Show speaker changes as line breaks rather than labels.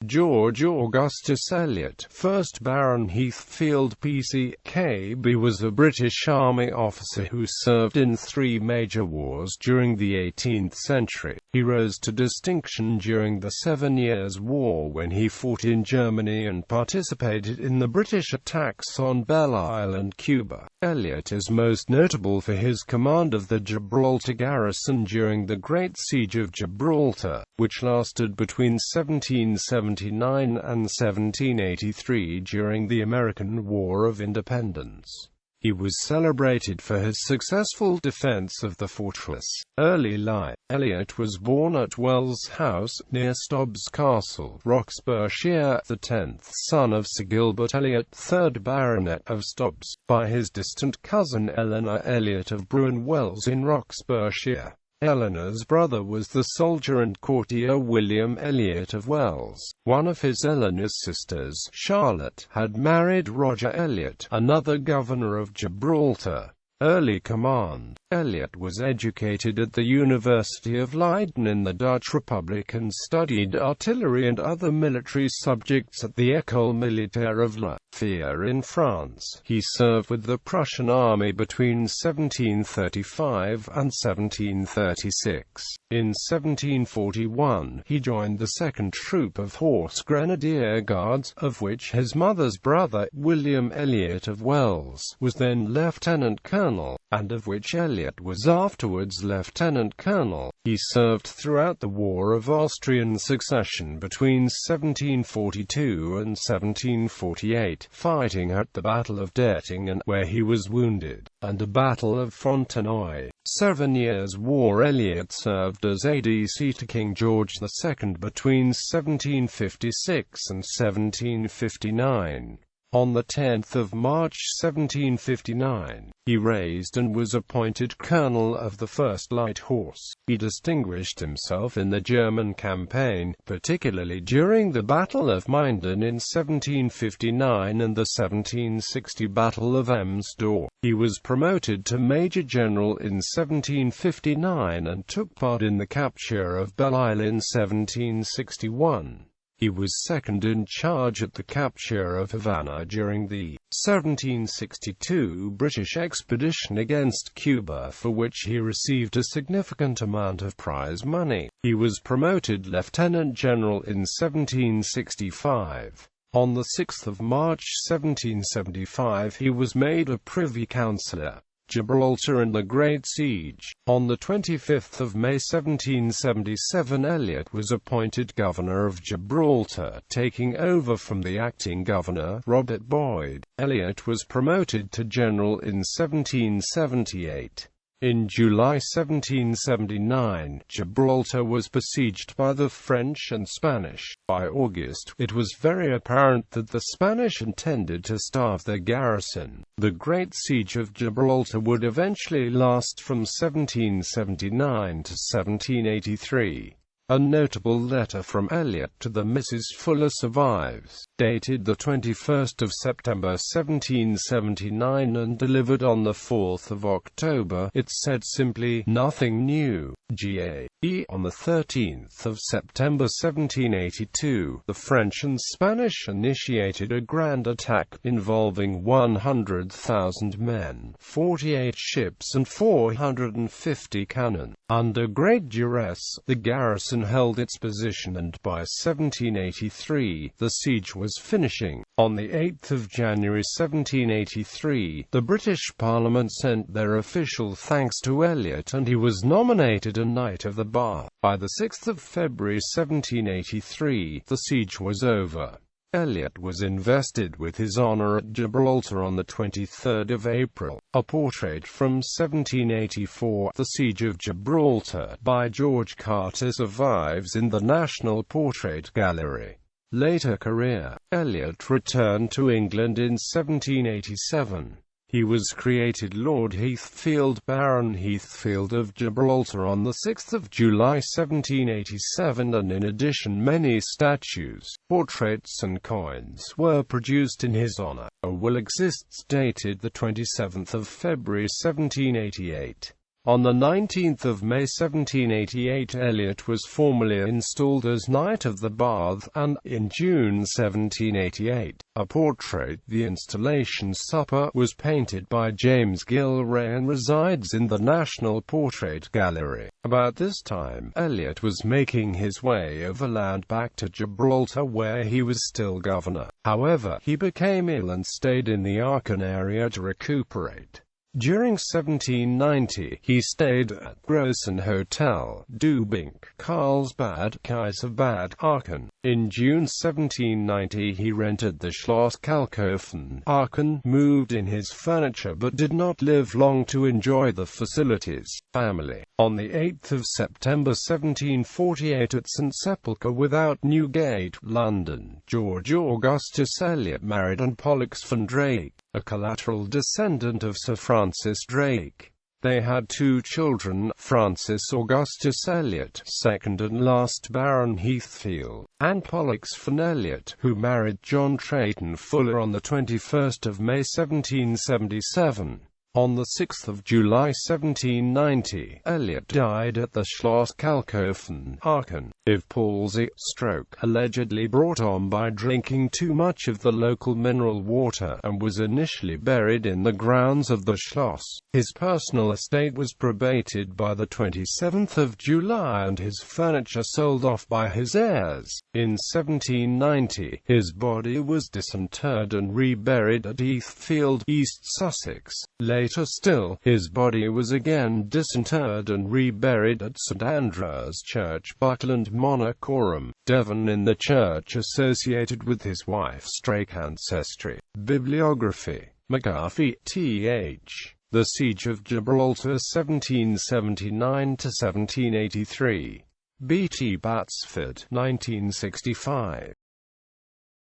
George Augustus Eliott, 1st Baron Heathfield PCKB, was a British Army officer who served in 3 major wars during the 18th century. He rose to distinction during the 7 Years' War when he fought in Germany and participated in the British attacks on Belle Île and Cuba. Eliott is most notable for his command of the Gibraltar garrison during the Great Siege of Gibraltar, which lasted between 1779 and 1783 during the American War of Independence. He was celebrated for his successful defense of the fortress. Early life. Eliott was born at Wells House, near Stobbs Castle, Roxburghshire, the 10th son of Sir Gilbert Eliott, 3rd Baronet of Stobbs, by his distant cousin Eleanor Eliott of Bruin Wells in Roxburghshire. Eleanor's brother was the soldier and courtier William Eliott of Wells. One of Eleanor's sisters, Charlotte, had married Roger Eliott, another governor of Gibraltar. Early command. Eliott was educated at the University of Leiden in the Dutch Republic and studied artillery and other military subjects at the École Militaire of La Fère in France. He served with the Prussian army between 1735 and 1736. In 1741, he joined the 2nd Troop of Horse Grenadier Guards, of which his mother's brother, William Eliott of Wells, was then lieutenant colonel, and of which Eliott was afterwards lieutenant colonel. He served throughout the War of Austrian Succession between 1742 and 1748, fighting at the Battle of Dettingen, where he was wounded, and the Battle of Fontenoy. 7 Years' War. Eliott served as ADC to King George II between 1756 and 1759. On 10 March 1759, he raised and was appointed colonel of the 1st Light Horse. He distinguished himself in the German campaign, particularly during the Battle of Minden in 1759 and the 1760 Battle of Emsdorf. He was promoted to Major General in 1759 and took part in the capture of Belle Île in 1761. He was second in charge at the capture of Havana during the 1762 British expedition against Cuba, for which he received a significant amount of prize money. He was promoted lieutenant general in 1765. On 6 March 1775 he was made a Privy Councillor, Gibraltar and the Great Siege. On 25 May 1777 Eliott was appointed Governor of Gibraltar, taking over from the acting governor, Robert Boyd. Eliott was promoted to general in 1778. In July 1779, Gibraltar was besieged by the French and Spanish. By August, it was very apparent that the Spanish intended to starve their garrison. The Great Siege of Gibraltar would eventually last from 1779 to 1783. A notable letter from Eliott to the Mrs. Fuller survives, dated 21 September 1779 and delivered on 4 October. It said simply, "Nothing new. G.A.E." On 13 September 1782, the French and Spanish initiated a grand attack, involving 100,000 men, 48 ships and 450 cannon. Under great duress, the garrison held its position and by 1783, the siege was finishing. On 8 January 1783, the British Parliament sent their official thanks to Eliott and he was nominated a Knight of the Bath. By 6 February 1783, the siege was over. Eliott was invested with his honor at Gibraltar on 23 April. A portrait from 1784, The Siege of Gibraltar, by George Carter survives in the National Portrait Gallery. Later career. Eliott returned to England in 1787. He was created Lord Heathfield, Baron Heathfield of Gibraltar on 6 July 1787, and in addition many statues, portraits and coins were produced in his honor. A will exists dated 27 February 1788. On the 19th of May 1788, Eliott was formally installed as Knight of the Bath, and, in June 1788, a portrait, The Installation Supper, was painted by James Gilray and resides in the National Portrait Gallery. About this time, Eliott was making his way overland back to Gibraltar, where he was still governor. However, he became ill and stayed in the Aachen area to recuperate. During 1790, he stayed at Garrison Hotel, Dubink, Karlsbad, Kaisersbad, Aachen. In June 1790 he rented the Schloss Kalkofen, Aachen, moved in his furniture but did not live long to enjoy the facilities. Family. On the 8th of September 1748 at St Sepulchre without Newgate, London, George Augustus Eliott married Anne Pollux van Drake, a collateral descendant of Sir Francis Drake. They had two children, Francis Augustus Eliott, second and last Baron Heathfield, and Pollux van Eliott, who married John Trayton Fuller on the 21st of May 1777. On the 6th of July 1790, Eliott died at the Schloss Kalkofen, Aachen, of palsy, stroke, allegedly brought on by drinking too much of the local mineral water, and was initially buried in the grounds of the Schloss. His personal estate was probated by the 27th of July and his furniture sold off by his heirs. In 1790, his body was disinterred and reburied at Heathfield, East Sussex. Later still, his body was again disinterred and reburied at St Andrew's Church, Buckland Monacorum, Devon, in the church associated with his wife's Drake ancestry. Bibliography. McGuffey, T.H. The Siege of Gibraltar 1779–1783. B.T. Batsford, 1965.